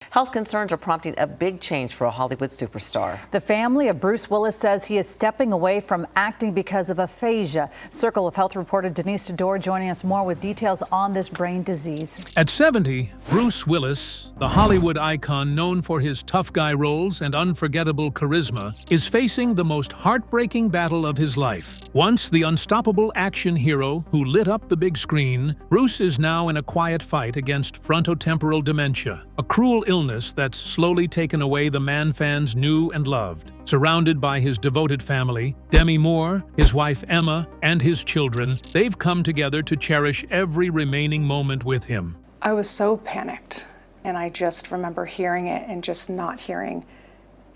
Health concerns are prompting a big change for a Hollywood superstar. The family of Bruce Willis says he is stepping away from acting because of aphasia. Circle of Health reporter Denise Dodor joining us more with details on this brain disease. At 70, Bruce Willis, the Hollywood icon known for his tough guy roles and unforgettable charisma, is facing the most heartbreaking battle of his life. Once the unstoppable action hero who lit up the big screen, Bruce is now in a quiet fight against frontotemporal dementia, a cruel illness that's slowly taken away the man fans knew and loved. Surrounded by his devoted family, Demi Moore, his wife Emma, and his children, they've come together to cherish every remaining moment with him. I was so panicked, and I just remember hearing it and just not hearing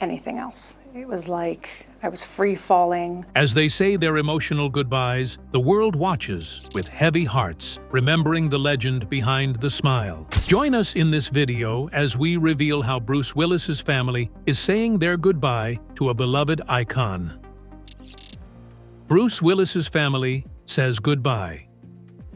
anything else. It was like I was free falling. As they say their emotional goodbyes, the world watches with heavy hearts, remembering the legend behind the smile. Join us in this video as we reveal how Bruce Willis's family is saying their goodbye to a beloved icon. Bruce Willis's family says goodbye.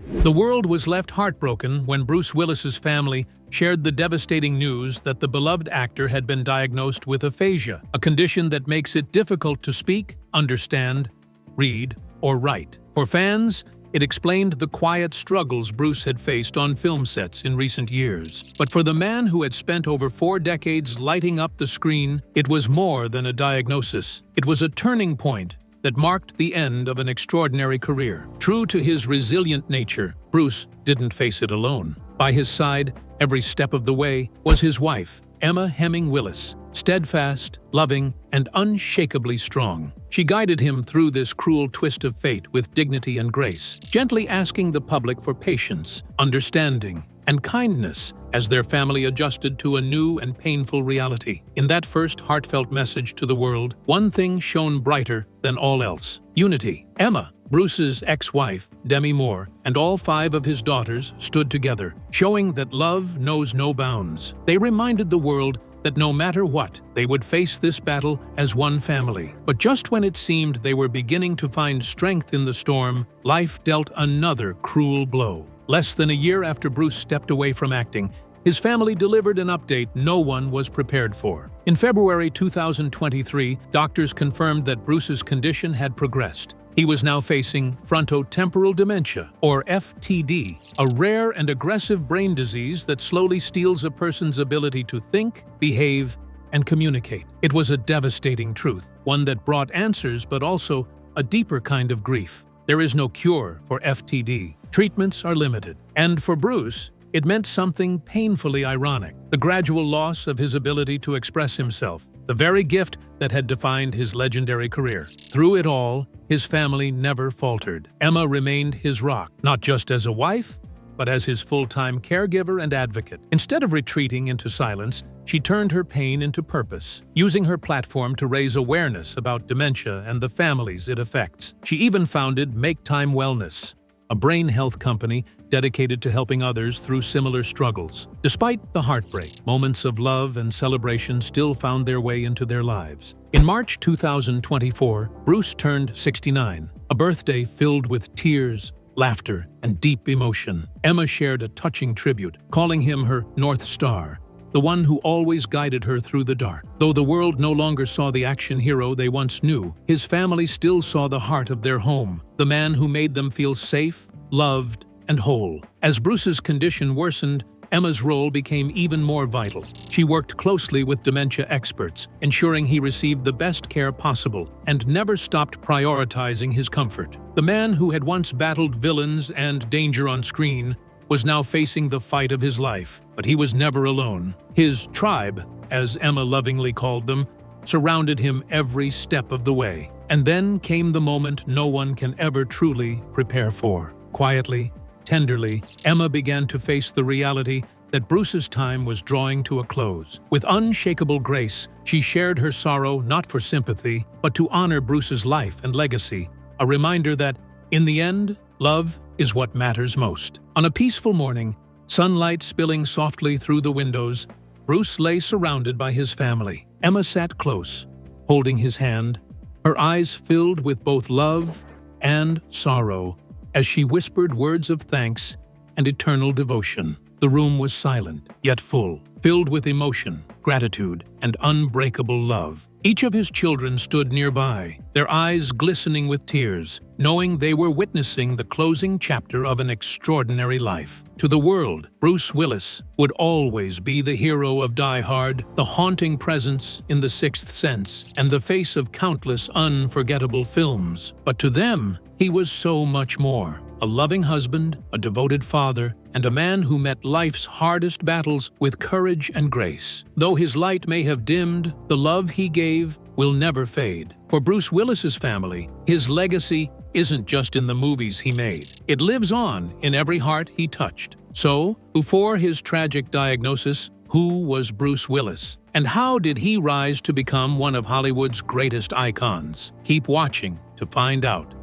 The world was left heartbroken when Bruce Willis's family shared the devastating news that the beloved actor had been diagnosed with aphasia, a condition that makes it difficult to speak, understand, read, or write. For fans, it explained the quiet struggles Bruce had faced on film sets in recent years. But for the man who had spent over 4 decades lighting up the screen, it was more than a diagnosis. It was a turning point that marked the end of an extraordinary career. True to his resilient nature, Bruce didn't face it alone. By his side, every step of the way, was his wife, Emma Hemming Willis, steadfast, loving, and unshakably strong. She guided him through this cruel twist of fate with dignity and grace, gently asking the public for patience, understanding, and kindness as their family adjusted to a new and painful reality. In that first heartfelt message to the world, one thing shone brighter than all else: unity. Emma, Bruce's ex-wife, Demi Moore, and all 5 of his daughters stood together, showing that love knows no bounds. They reminded the world that no matter what, they would face this battle as one family. But just when it seemed they were beginning to find strength in the storm, life dealt another cruel blow. Less than a year after Bruce stepped away from acting, his family delivered an update no one was prepared for. In February 2023, doctors confirmed that Bruce's condition had progressed. He was now facing frontotemporal dementia, or FTD, a rare and aggressive brain disease that slowly steals a person's ability to think, behave, and communicate. It was a devastating truth, one that brought answers but also a deeper kind of grief. There is no cure for FTD. Treatments are limited. And for Bruce, it meant something painfully ironic: the gradual loss of his ability to express himself, the very gift that had defined his legendary career. Through it all, his family never faltered. Emma remained his rock, not just as a wife, but as his full-time caregiver and advocate. Instead of retreating into silence, she turned her pain into purpose, using her platform to raise awareness about dementia and the families it affects. She even founded Make Time Wellness, a brain health company dedicated to helping others through similar struggles. Despite the heartbreak, moments of love and celebration still found their way into their lives. In March 2024, Bruce turned 69, a birthday filled with tears, laughter, and deep emotion. Emma shared a touching tribute, calling him her North Star, the one who always guided her through the dark. Though the world no longer saw the action hero they once knew, his family still saw the heart of their home, the man who made them feel safe, loved, and whole. As Bruce's condition worsened, Emma's role became even more vital. She worked closely with dementia experts, ensuring he received the best care possible, and never stopped prioritizing his comfort. The man who had once battled villains and danger on screen was now facing the fight of his life, but he was never alone. His tribe, as Emma lovingly called them, surrounded him every step of the way. And then came the moment no one can ever truly prepare for. Quietly, tenderly, Emma began to face the reality that Bruce's time was drawing to a close. With unshakable grace, she shared her sorrow not for sympathy, but to honor Bruce's life and legacy, a reminder that, in the end, love is what matters most. On a peaceful morning, sunlight spilling softly through the windows, Bruce lay surrounded by his family. Emma sat close, holding his hand, her eyes filled with both love and sorrow as she whispered words of thanks and eternal devotion. The room was silent, yet full, filled with emotion, gratitude, and unbreakable love. Each of his children stood nearby, their eyes glistening with tears, knowing they were witnessing the closing chapter of an extraordinary life. To the world, Bruce Willis would always be the hero of Die Hard, the haunting presence in The Sixth Sense, and the face of countless unforgettable films. But to them, he was so much more. A loving husband, a devoted father, and a man who met life's hardest battles with courage and grace. Though his light may have dimmed, the love he gave will never fade. For Bruce Willis's family, his legacy isn't just in the movies he made. It lives on in every heart he touched. So, before his tragic diagnosis, who was Bruce Willis? And how did he rise to become one of Hollywood's greatest icons? Keep watching to find out.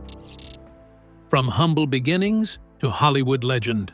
From humble beginnings to Hollywood legend.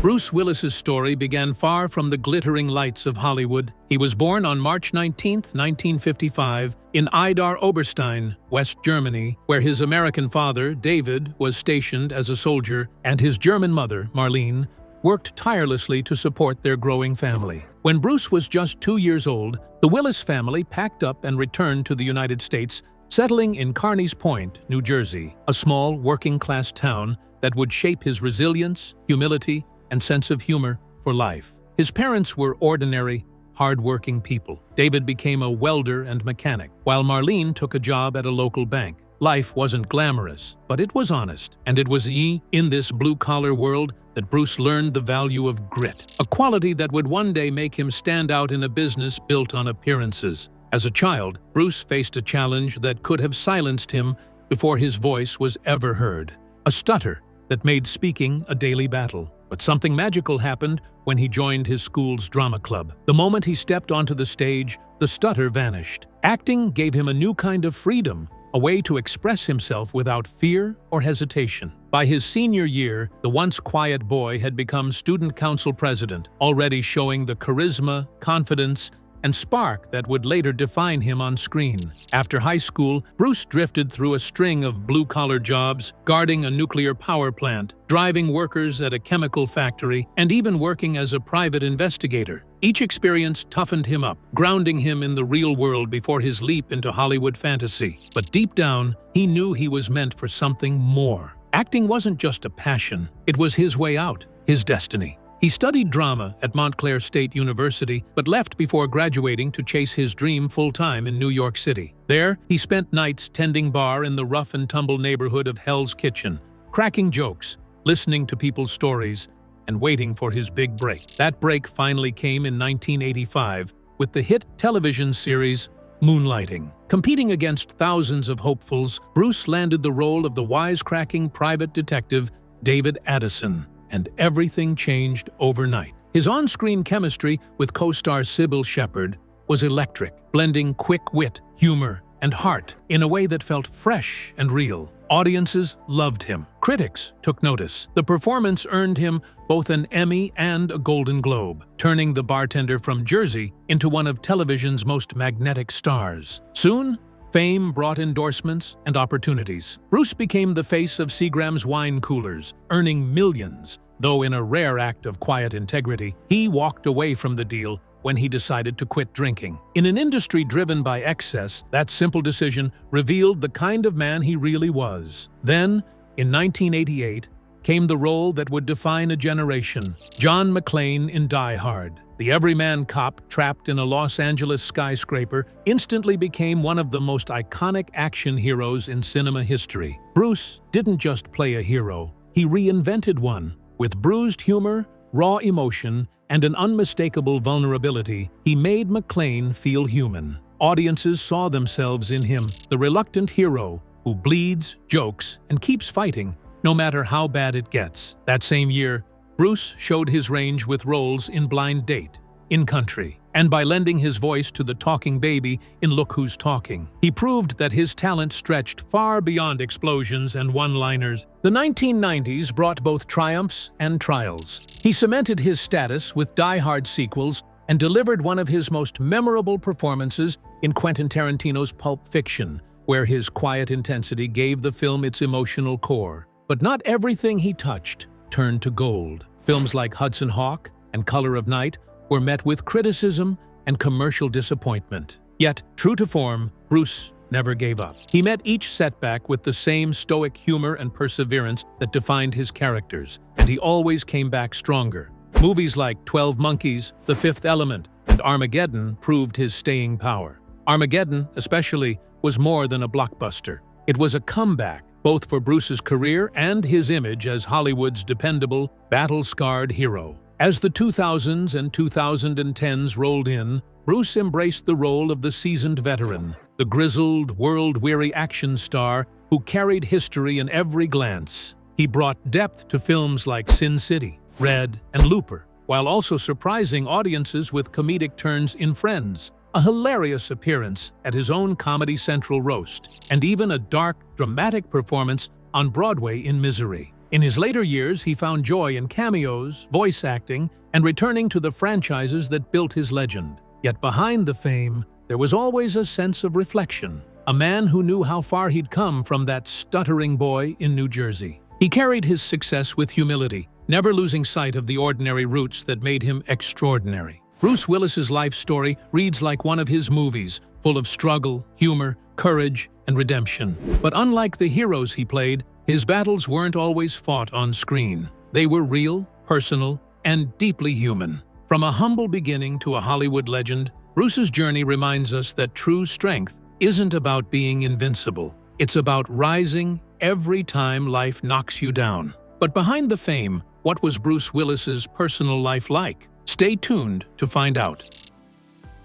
Bruce Willis's story began far from the glittering lights of Hollywood. He was born on March 19, 1955, in Idar Oberstein, West Germany, where his American father, David, was stationed as a soldier, and his German mother, Marlene, worked tirelessly to support their growing family. When Bruce was just 2 years old, the Willis family packed up and returned to the United States, settling in Carneys Point, New Jersey, a small working-class town that would shape his resilience, humility, and sense of humor for life. His parents were ordinary, hard-working people. David became a welder and mechanic, while Marlene took a job at a local bank. Life wasn't glamorous, but it was honest, and it was in this blue-collar world that Bruce learned the value of grit, a quality that would one day make him stand out in a business built on appearances. As a child, Bruce faced a challenge that could have silenced him before his voice was ever heard. A stutter that made speaking a daily battle. But something magical happened when he joined his school's drama club. The moment he stepped onto the stage, the stutter vanished. Acting gave him a new kind of freedom, a way to express himself without fear or hesitation. By his senior year, the once quiet boy had become student council president, already showing the charisma, confidence, and spark that would later define him on screen. After high school, Bruce drifted through a string of blue-collar jobs, guarding a nuclear power plant, driving workers at a chemical factory, and even working as a private investigator. Each experience toughened him up, grounding him in the real world before his leap into Hollywood fantasy. But deep down, he knew he was meant for something more. Acting wasn't just a passion, it was his way out, his destiny. He studied drama at Montclair State University, but left before graduating to chase his dream full-time in New York City. There, he spent nights tending bar in the rough-and-tumble neighborhood of Hell's Kitchen, cracking jokes, listening to people's stories, and waiting for his big break. That break finally came in 1985 with the hit television series Moonlighting. Competing against thousands of hopefuls, Bruce landed the role of the wisecracking private detective David Addison. And everything changed overnight. His on-screen chemistry with co-star Sybil Shepherd was electric, blending quick wit, humor, and heart in a way that felt fresh and real. Audiences loved him. Critics took notice. The performance earned him both an Emmy and a Golden Globe, turning the bartender from Jersey into one of television's most magnetic stars. Soon, fame brought endorsements and opportunities. Bruce became the face of Seagram's wine coolers, earning millions. Though in a rare act of quiet integrity, he walked away from the deal when he decided to quit drinking. In an industry driven by excess, that simple decision revealed the kind of man he really was. Then, in 1988, came the role that would define a generation, John McClane in Die Hard. The everyman cop trapped in a Los Angeles skyscraper instantly became one of the most iconic action heroes in cinema history. Bruce didn't just play a hero, he reinvented one. With bruised humor, raw emotion, and an unmistakable vulnerability, he made McClane feel human. Audiences saw themselves in him, the reluctant hero who bleeds, jokes, and keeps fighting, no matter how bad it gets. That same year, Bruce showed his range with roles in Blind Date, In Country, and by lending his voice to the talking baby in Look Who's Talking. He proved that his talent stretched far beyond explosions and one-liners. The 1990s brought both triumphs and trials. He cemented his status with Die Hard sequels and delivered one of his most memorable performances in Quentin Tarantino's Pulp Fiction, where his quiet intensity gave the film its emotional core. But not everything he touched turned to gold. Films like Hudson Hawk and Color of Night were met with criticism and commercial disappointment. Yet, true to form, Bruce never gave up. He met each setback with the same stoic humor and perseverance that defined his characters, and he always came back stronger. Movies like 12 Monkeys, The Fifth Element, and Armageddon proved his staying power. Armageddon, especially, was more than a blockbuster. It was a comeback, both for Bruce's career and his image as Hollywood's dependable, battle-scarred hero. As the 2000s and 2010s rolled in, Bruce embraced the role of the seasoned veteran, the grizzled, world-weary action star who carried history in every glance. He brought depth to films like Sin City, Red, and Looper, while also surprising audiences with comedic turns in Friends, a hilarious appearance at his own Comedy Central roast, and even a dark, dramatic performance on Broadway in Misery. In his later years, he found joy in cameos, voice acting, and returning to the franchises that built his legend. Yet behind the fame, there was always a sense of reflection, a man who knew how far he'd come from that stuttering boy in New Jersey. He carried his success with humility, never losing sight of the ordinary roots that made him extraordinary. Bruce Willis's life story reads like one of his movies, full of struggle, humor, courage, and redemption. But unlike the heroes he played, his battles weren't always fought on screen. They were real, personal, and deeply human. From a humble beginning to a Hollywood legend, Bruce's journey reminds us that true strength isn't about being invincible. It's about rising every time life knocks you down. But behind the fame, what was Bruce Willis's personal life like? Stay tuned to find out.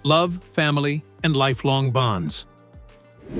Love, family, and lifelong bonds.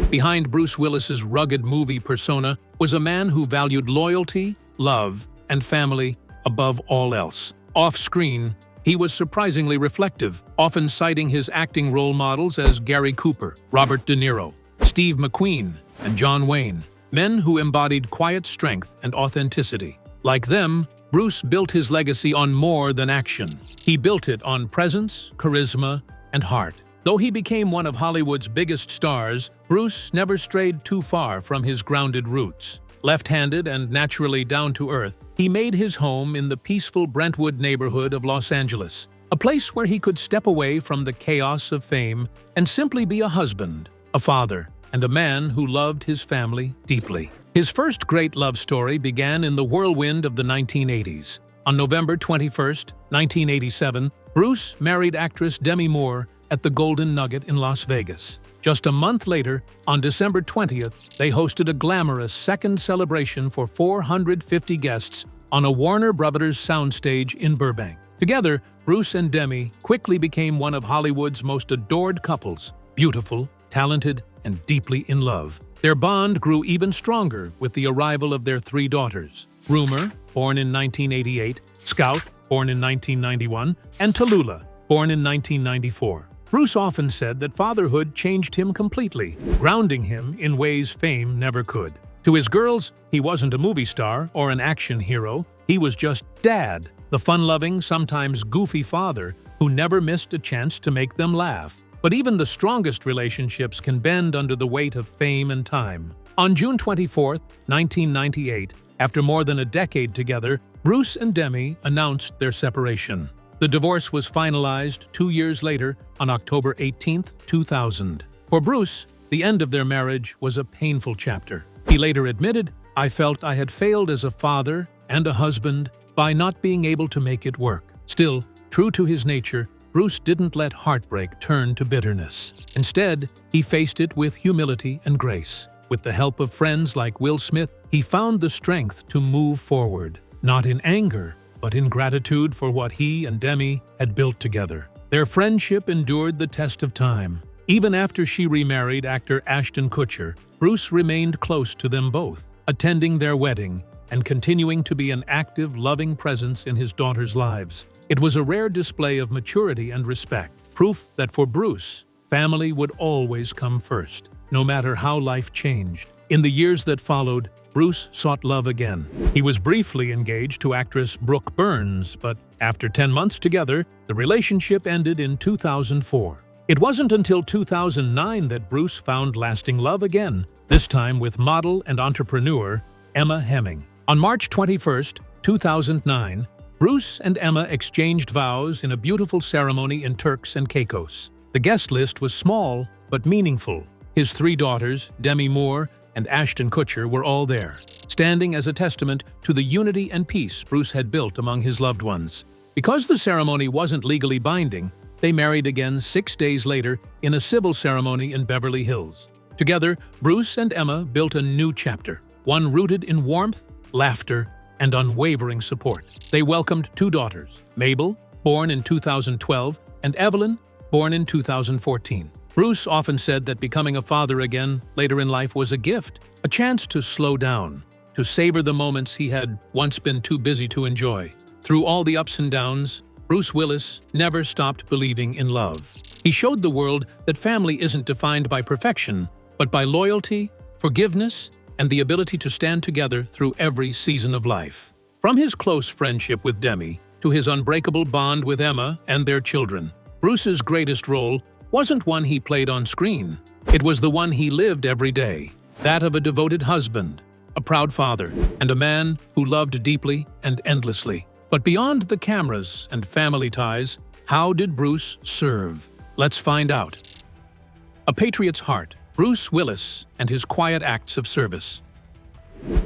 Behind Bruce Willis's rugged movie persona was a man who valued loyalty, love, and family above all else. Off-screen, he was surprisingly reflective, often citing his acting role models as Gary Cooper, Robert De Niro, Steve McQueen, and John Wayne, men who embodied quiet strength and authenticity. Like them, Bruce built his legacy on more than action. He built it on presence, charisma, and heart. Though he became one of Hollywood's biggest stars, Bruce never strayed too far from his grounded roots. Left-handed and naturally down-to-earth, he made his home in the peaceful Brentwood neighborhood of Los Angeles, a place where he could step away from the chaos of fame and simply be a husband, a father, and a man who loved his family deeply. His first great love story began in the whirlwind of the 1980s. On November 21, 1987, Bruce married actress Demi Moore at the Golden Nugget in Las Vegas. Just a month later, on December 20th, they hosted a glamorous second celebration for 450 guests on a Warner Brothers soundstage in Burbank. Together, Bruce and Demi quickly became one of Hollywood's most adored couples, beautiful, talented, and deeply in love. Their bond grew even stronger with the arrival of their 3 daughters, Rumor, born in 1988, Scout, born in 1991, and Tallulah, born in 1994. Bruce often said that fatherhood changed him completely, grounding him in ways fame never could. To his girls, he wasn't a movie star or an action hero. He was just Dad, the fun-loving, sometimes goofy father who never missed a chance to make them laugh. But even the strongest relationships can bend under the weight of fame and time. On June 24, 1998, after more than a decade together, Bruce and Demi announced their separation. The divorce was finalized 2 years later on October 18, 2000. For Bruce, the end of their marriage was a painful chapter. He later admitted, "I felt I had failed as a father and a husband by not being able to make it work." Still, true to his nature, Bruce didn't let heartbreak turn to bitterness. Instead, he faced it with humility and grace. With the help of friends like Will Smith, he found the strength to move forward, not in anger, but in gratitude for what he and Demi had built together. Their friendship endured the test of time. Even after she remarried actor Ashton Kutcher, Bruce remained close to them both, attending their wedding and continuing to be an active, loving presence in his daughters' lives. It was a rare display of maturity and respect, proof that for Bruce, family would always come first, no matter how life changed. In the years that followed, Bruce sought love again. He was briefly engaged to actress Brooke Burns, but after 10 months together, the relationship ended in 2004. It wasn't until 2009 that Bruce found lasting love again, this time with model and entrepreneur Emma Hemming. On March 21, 2009, Bruce and Emma exchanged vows in a beautiful ceremony in Turks and Caicos. The guest list was small but meaningful. His 3 daughters, Demi Moore and Ashton Kutcher, were all there, standing as a testament to the unity and peace Bruce had built among his loved ones. Because the ceremony wasn't legally binding, they married again 6 days later in a civil ceremony in Beverly Hills. Together, Bruce and Emma built a new chapter, one rooted in warmth, laughter, and unwavering support. They welcomed 2 daughters, Mabel, born in 2012, and Evelyn, born in 2014. Bruce often said that becoming a father again later in life was a gift, a chance to slow down, to savor the moments he had once been too busy to enjoy. Through all the ups and downs, Bruce Willis never stopped believing in love. He showed the world that family isn't defined by perfection, but by loyalty, forgiveness, and the ability to stand together through every season of life. From his close friendship with Demi to his unbreakable bond with Emma and their children, Bruce's greatest role wasn't one he played on screen. It was the one he lived every day, that of a devoted husband, a proud father, and a man who loved deeply and endlessly. But beyond the cameras and family ties, how did Bruce serve? Let's find out. A patriot's heart, Bruce Willis and his quiet acts of service.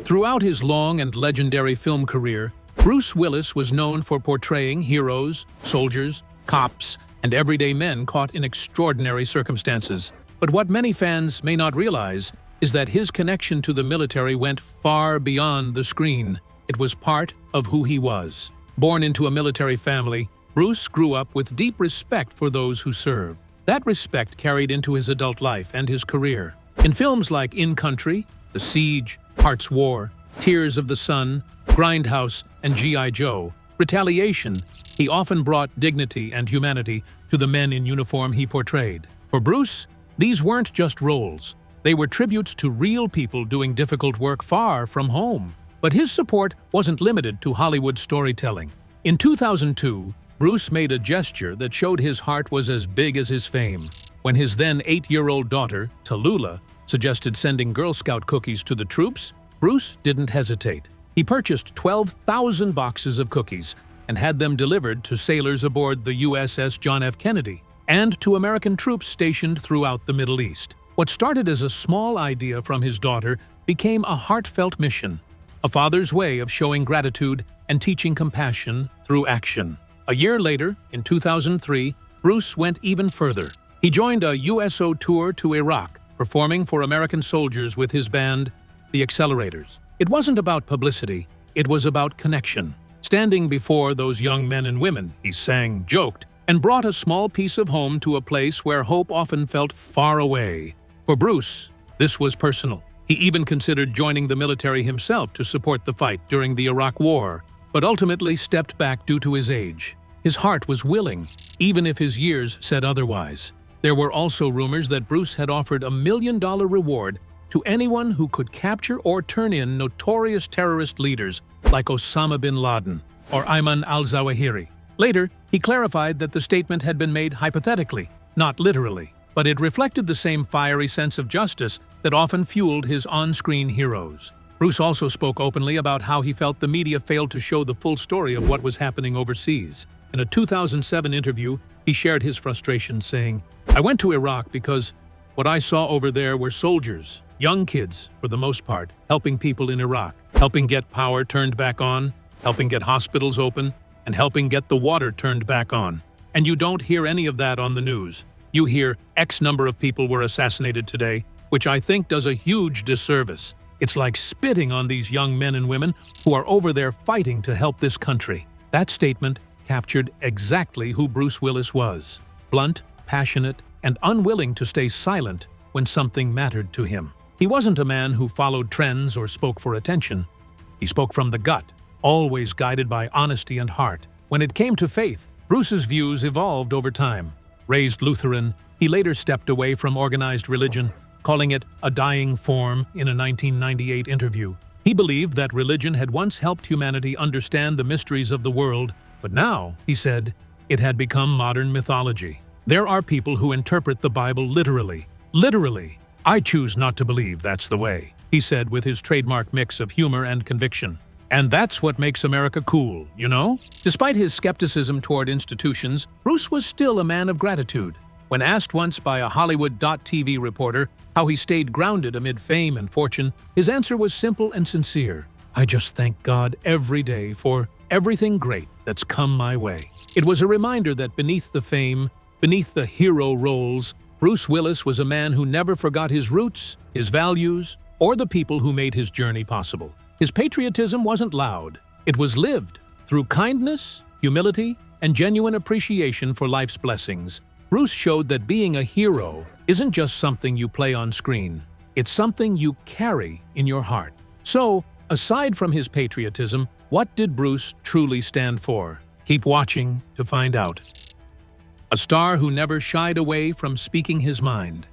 Throughout his long and legendary film career, Bruce Willis was known for portraying heroes, soldiers, cops, and everyday men caught in extraordinary circumstances. But what many fans may not realize is that his connection to the military went far beyond the screen. It was part of who he was. Born into a military family, Bruce grew up with deep respect for those who serve. That respect carried into his adult life and his career. In films like In Country, The Siege, Heart's War, Tears of the Sun, Grindhouse, and G.I. Joe, Retaliation, he often brought dignity and humanity to the men in uniform he portrayed. For Bruce, these weren't just roles. They were tributes to real people doing difficult work far from home. But his support wasn't limited to Hollywood storytelling. In 2002, Bruce made a gesture that showed his heart was as big as his fame. When his then 8-year-old daughter, Tallulah, suggested sending Girl Scout cookies to the troops, Bruce didn't hesitate. He purchased 12,000 boxes of cookies and had them delivered to sailors aboard the USS John F. Kennedy and to American troops stationed throughout the Middle East. What started as a small idea from his daughter became a heartfelt mission, a father's way of showing gratitude and teaching compassion through action. A year later, in 2003, Bruce went even further. He joined a USO tour to Iraq, performing for American soldiers with his band, The Accelerators. It wasn't about publicity, it was about connection. Standing before those young men and women, he sang, joked, and brought a small piece of home to a place where hope often felt far away. For Bruce, this was personal. He even considered joining the military himself to support the fight during the Iraq War, but ultimately stepped back due to his age. His heart was willing, even if his years said otherwise. There were also rumors that Bruce had offered $1 million reward to anyone who could capture or turn in notorious terrorist leaders like Osama bin Laden or Ayman al-Zawahiri. Later, he clarified that the statement had been made hypothetically, not literally, but it reflected the same fiery sense of justice that often fueled his on-screen heroes. Bruce also spoke openly about how he felt the media failed to show the full story of what was happening overseas. In a 2007 interview, he shared his frustration, saying, "I went to Iraq because what I saw over there were soldiers, young kids, for the most part, helping people in Iraq, helping get power turned back on, helping get hospitals open, and helping get the water turned back on. And you don't hear any of that on the news. You hear X number of people were assassinated today, which I think does a huge disservice. It's like spitting on these young men and women who are over there fighting to help this country." That statement captured exactly who Bruce Willis was: blunt, passionate, and unwilling to stay silent when something mattered to him. He wasn't a man who followed trends or spoke for attention. He spoke from the gut, always guided by honesty and heart. When it came to faith, Bruce's views evolved over time. Raised Lutheran, he later stepped away from organized religion, calling it a dying form in a 1998 interview. He believed that religion had once helped humanity understand the mysteries of the world, but now, he said, it had become modern mythology. There are people who interpret the Bible literally. Literally. I choose not to believe that's the way, he said with his trademark mix of humor and conviction. And that's what makes America cool, you know? Despite his skepticism toward institutions, Bruce was still a man of gratitude. When asked once by a Hollywood.TV reporter how he stayed grounded amid fame and fortune, his answer was simple and sincere. "I just thank God every day for everything great that's come my way." It was a reminder that beneath the fame, beneath the hero roles, Bruce Willis was a man who never forgot his roots, his values, or the people who made his journey possible. His patriotism wasn't loud. It was lived through kindness, humility, and genuine appreciation for life's blessings. Bruce showed that being a hero isn't just something you play on screen. It's something you carry in your heart. So, aside from his patriotism, what did Bruce truly stand for? Keep watching to find out. A star who never shied away from speaking his mind.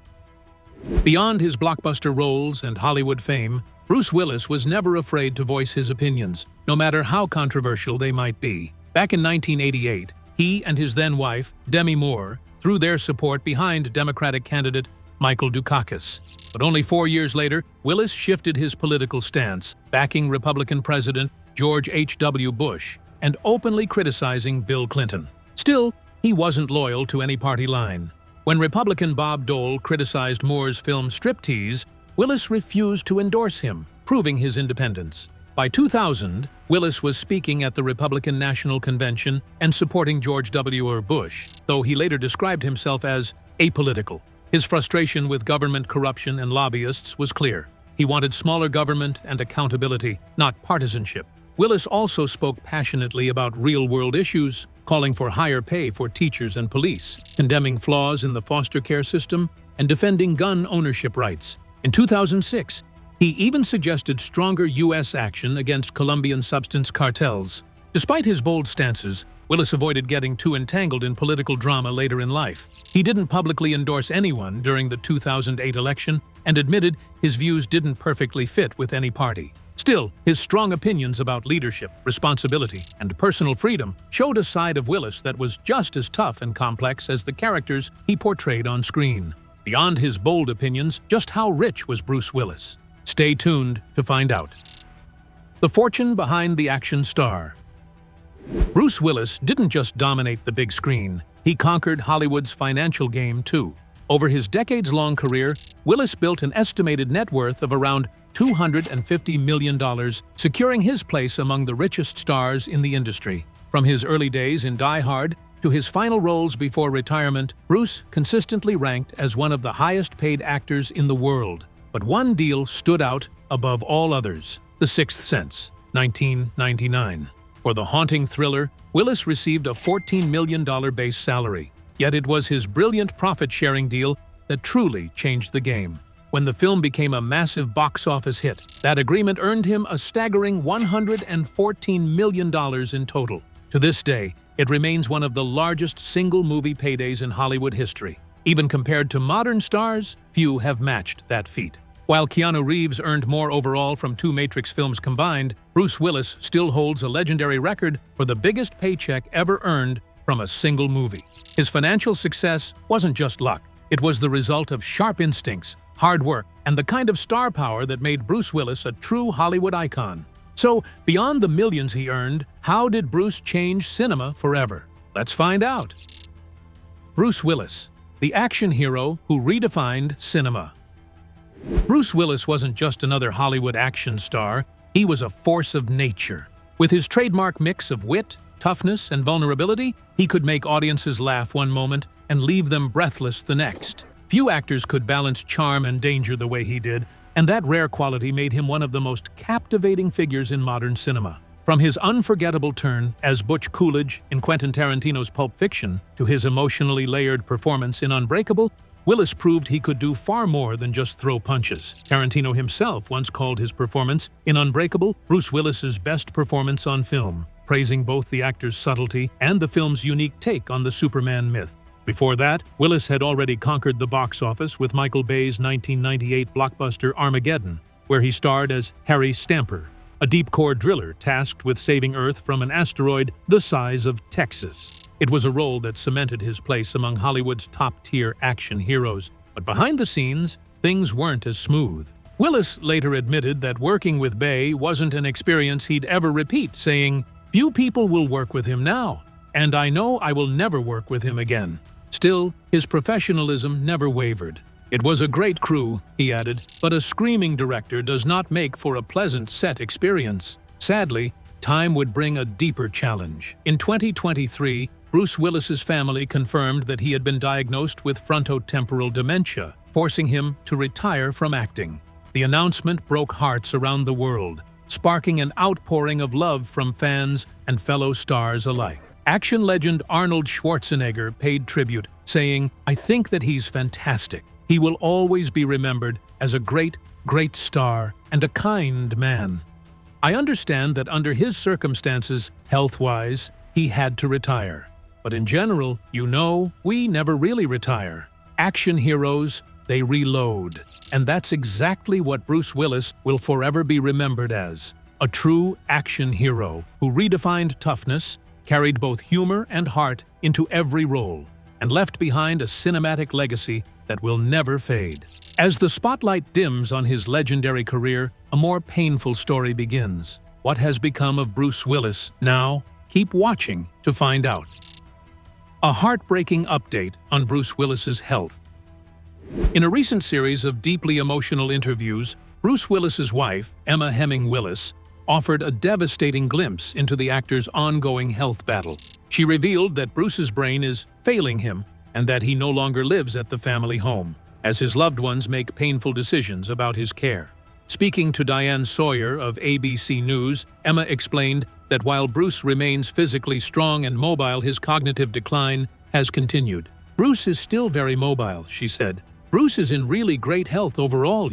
Beyond his blockbuster roles and Hollywood fame, Bruce Willis was never afraid to voice his opinions, no matter how controversial they might be. Back in 1988, he and his then-wife, Demi Moore, threw their support behind Democratic candidate Michael Dukakis. But only 4 years later, Willis shifted his political stance, backing Republican President George H.W. Bush and openly criticizing Bill Clinton. Still, he wasn't loyal to any party line. When Republican Bob Dole criticized Moore's film Striptease, Willis refused to endorse him, proving his independence. By 2000, Willis was speaking at the Republican National Convention and supporting George W. Bush, though he later described himself as apolitical. His frustration with government corruption and lobbyists was clear. He wanted smaller government and accountability, not partisanship. Willis also spoke passionately about real-world issues, calling for higher pay for teachers and police, condemning flaws in the foster care system, and defending gun ownership rights. In 2006, he even suggested stronger U.S. action against Colombian substance cartels. Despite his bold stances, Willis avoided getting too entangled in political drama later in life. He didn't publicly endorse anyone during the 2008 election and admitted his views didn't perfectly fit with any party. Still, his strong opinions about leadership, responsibility, and personal freedom showed a side of Willis that was just as tough and complex as the characters he portrayed on screen. Beyond his bold opinions, just how rich was Bruce Willis? Stay tuned to find out. The fortune behind the action star. Bruce Willis didn't just dominate the big screen, he conquered Hollywood's financial game too. Over his decades-long career, Willis built an estimated net worth of around $250 million, securing his place among the richest stars in the industry. From his early days in Die Hard to his final roles before retirement, Bruce consistently ranked as one of the highest-paid actors in the world. But one deal stood out above all others: The Sixth Sense, 1999. For the haunting thriller, Willis received a $14 million base salary. Yet it was his brilliant profit-sharing deal that truly changed the game. When the film became a massive box office hit, that agreement earned him a staggering $114 million in total. To this day, it remains one of the largest single-movie paydays in Hollywood history. Even compared to modern stars, few have matched that feat. While Keanu Reeves earned more overall from 2 Matrix films combined, Bruce Willis still holds a legendary record for the biggest paycheck ever earned from a single movie. His financial success wasn't just luck. It was the result of sharp instincts, hard work, and the kind of star power that made Bruce Willis a true Hollywood icon. So, beyond the millions he earned, how did Bruce change cinema forever? Let's find out. Bruce Willis, the action hero who redefined cinema. Bruce Willis wasn't just another Hollywood action star, he was a force of nature. With his trademark mix of wit, toughness, and vulnerability, he could make audiences laugh one moment and leave them breathless the next. Few actors could balance charm and danger the way he did, and that rare quality made him one of the most captivating figures in modern cinema. From his unforgettable turn as Butch Coolidge in Quentin Tarantino's Pulp Fiction to his emotionally layered performance in Unbreakable, Willis proved he could do far more than just throw punches. Tarantino himself once called his performance in Unbreakable Bruce Willis's best performance on film, praising both the actor's subtlety and the film's unique take on the Superman myth. Before that, Willis had already conquered the box office with Michael Bay's 1998 blockbuster Armageddon, where he starred as Harry Stamper, a deep-core driller tasked with saving Earth from an asteroid the size of Texas. It was a role that cemented his place among Hollywood's top-tier action heroes. But behind the scenes, things weren't as smooth. Willis later admitted that working with Bay wasn't an experience he'd ever repeat, saying, "Few people will work with him now, and I know I will never work with him again." Still, his professionalism never wavered. "It was a great crew," he added, "but a screaming director does not make for a pleasant set experience." Sadly, time would bring a deeper challenge. In 2023, Bruce Willis's family confirmed that he had been diagnosed with frontotemporal dementia, forcing him to retire from acting. The announcement broke hearts around the world, sparking an outpouring of love from fans and fellow stars alike. Action legend Arnold Schwarzenegger paid tribute, saying, "I think that he's fantastic. He will always be remembered as a great, great star and a kind man. I understand that under his circumstances, health-wise, he had to retire. But in general, we never really retire. Action heroes, they reload." And that's exactly what Bruce Willis will forever be remembered as. A true action hero who redefined toughness, carried both humor and heart into every role, and left behind a cinematic legacy that will never fade. As the spotlight dims on his legendary career, a more painful story begins. What has become of Bruce Willis now? Keep watching to find out. A heartbreaking update on Bruce Willis's health. In a recent series of deeply emotional interviews, Bruce Willis's wife, Emma Hemming Willis, offered a devastating glimpse into the actor's ongoing health battle. She revealed that Bruce's brain is failing him and that he no longer lives at the family home, as his loved ones make painful decisions about his care. Speaking to Diane Sawyer of ABC News, Emma explained that while Bruce remains physically strong and mobile, his cognitive decline has continued. "Bruce is still very mobile," she said. "Bruce is in really great health overall,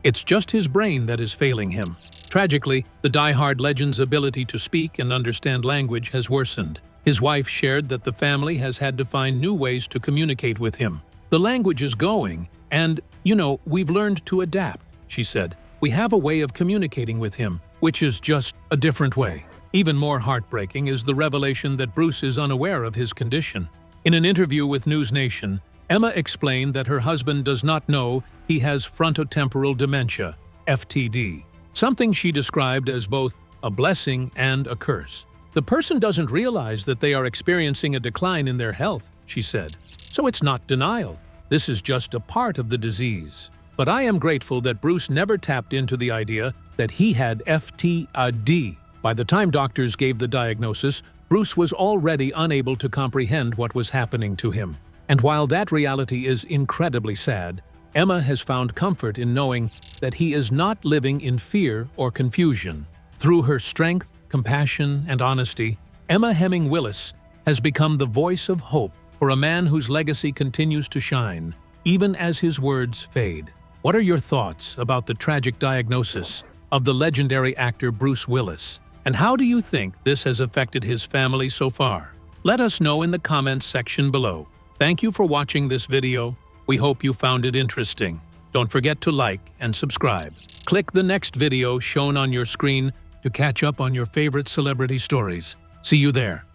It's just his brain that is failing him." Tragically, the die-hard legend's ability to speak and understand language has worsened. His wife shared that the family has had to find new ways to communicate with him. "The language is going, and, we've learned to adapt," she said. "We have a way of communicating with him, which is just a different way." Even more heartbreaking is the revelation that Bruce is unaware of his condition. In an interview with News Nation, Emma explained that her husband does not know he has frontotemporal dementia, FTD, something she described as both a blessing and a curse. "The person doesn't realize that they are experiencing a decline in their health," she said. "So it's not denial. This is just a part of the disease. But I am grateful that Bruce never tapped into the idea that he had FTD. By the time doctors gave the diagnosis, Bruce was already unable to comprehend what was happening to him. And while that reality is incredibly sad, Emma has found comfort in knowing that he is not living in fear or confusion. Through her strength, compassion, and honesty, Emma Hemming Willis has become the voice of hope for a man whose legacy continues to shine, even as his words fade. What are your thoughts about the tragic diagnosis of the legendary actor Bruce Willis? And how do you think this has affected his family so far? Let us know in the comments section below. Thank you for watching this video. We hope you found it interesting. Don't forget to like and subscribe. Click the next video shown on your screen to catch up on your favorite celebrity stories. See you there.